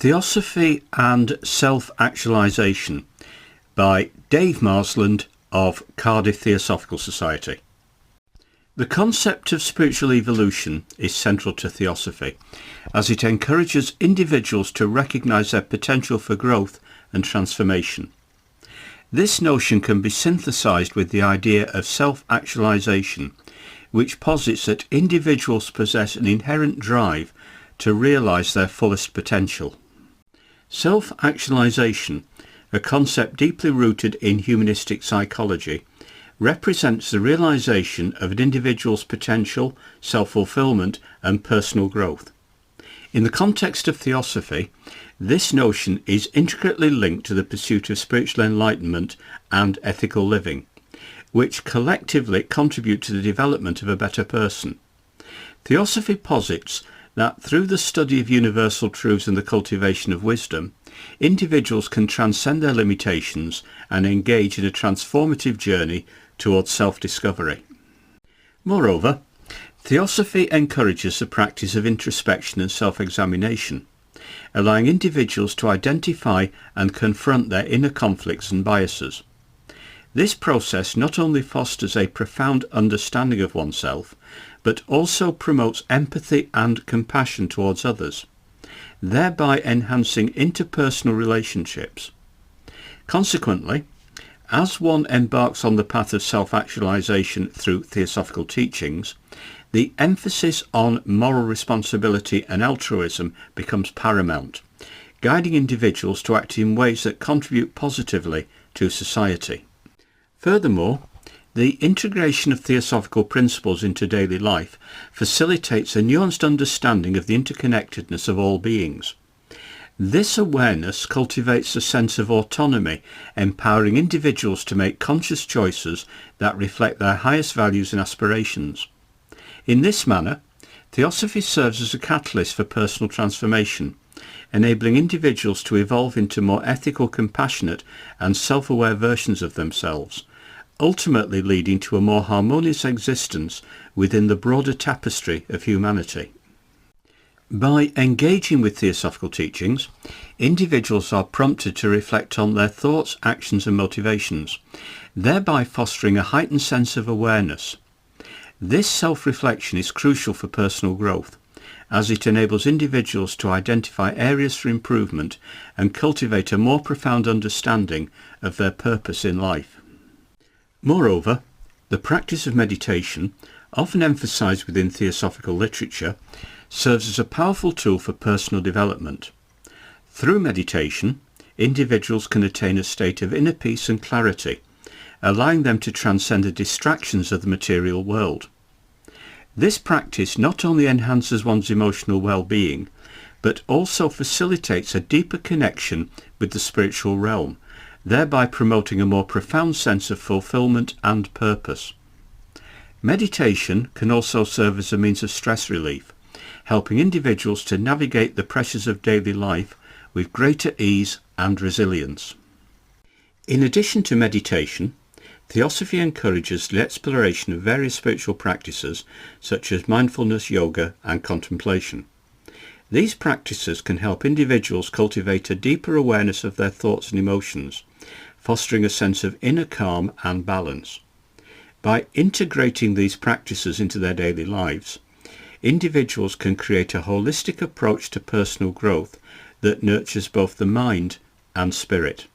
Theosophy and Self-Actualization by Dave Marsland of Cardiff Theosophical Society. The concept of spiritual evolution is central to Theosophy, as it encourages individuals to recognise their potential for growth and transformation. This notion can be synthesized with the idea of self-actualization, which posits that individuals possess an inherent drive to realise their fullest potential. Self-actualization, a concept deeply rooted in humanistic psychology, represents the realisation of an individual's potential, self-fulfilment and personal growth. In the context of Theosophy, this notion is intricately linked to the pursuit of spiritual enlightenment and ethical living, which collectively contribute to the development of a better person. Theosophy posits that through the study of universal truths and the cultivation of wisdom, individuals can transcend their limitations and engage in a transformative journey towards self-discovery. Moreover, Theosophy encourages the practice of introspection and self-examination, allowing individuals to identify and confront their inner conflicts and biases. This process not only fosters a profound understanding of oneself, but also promotes empathy and compassion towards others, thereby enhancing interpersonal relationships. Consequently, as one embarks on the path of self-actualization through theosophical teachings, the emphasis on moral responsibility and altruism becomes paramount, guiding individuals to act in ways that contribute positively to society. Furthermore, the integration of theosophical principles into daily life facilitates a nuanced understanding of the interconnectedness of all beings. This awareness cultivates a sense of autonomy, empowering individuals to make conscious choices that reflect their highest values and aspirations. In this manner, Theosophy serves as a catalyst for personal transformation, enabling individuals to evolve into more ethical, compassionate and self-aware versions of themselves, ultimately leading to a more harmonious existence within the broader tapestry of humanity. By engaging with theosophical teachings, individuals are prompted to reflect on their thoughts, actions and motivations, thereby fostering a heightened sense of awareness. This self-reflection is crucial for personal growth, as it enables individuals to identify areas for improvement and cultivate a more profound understanding of their purpose in life. Moreover, the practice of meditation, often emphasized within theosophical literature, serves as a powerful tool for personal development. Through meditation, individuals can attain a state of inner peace and clarity, allowing them to transcend the distractions of the material world. This practice not only enhances one's emotional well-being, but also facilitates a deeper connection with the spiritual realm, thereby promoting a more profound sense of fulfillment and purpose. Meditation can also serve as a means of stress relief, helping individuals to navigate the pressures of daily life with greater ease and resilience. In addition to meditation, Theosophy encourages the exploration of various spiritual practices such as mindfulness, yoga and contemplation. These practices can help individuals cultivate a deeper awareness of their thoughts and emotions, fostering a sense of inner calm and balance. By integrating these practices into their daily lives, individuals can create a holistic approach to personal growth that nurtures both the mind and spirit.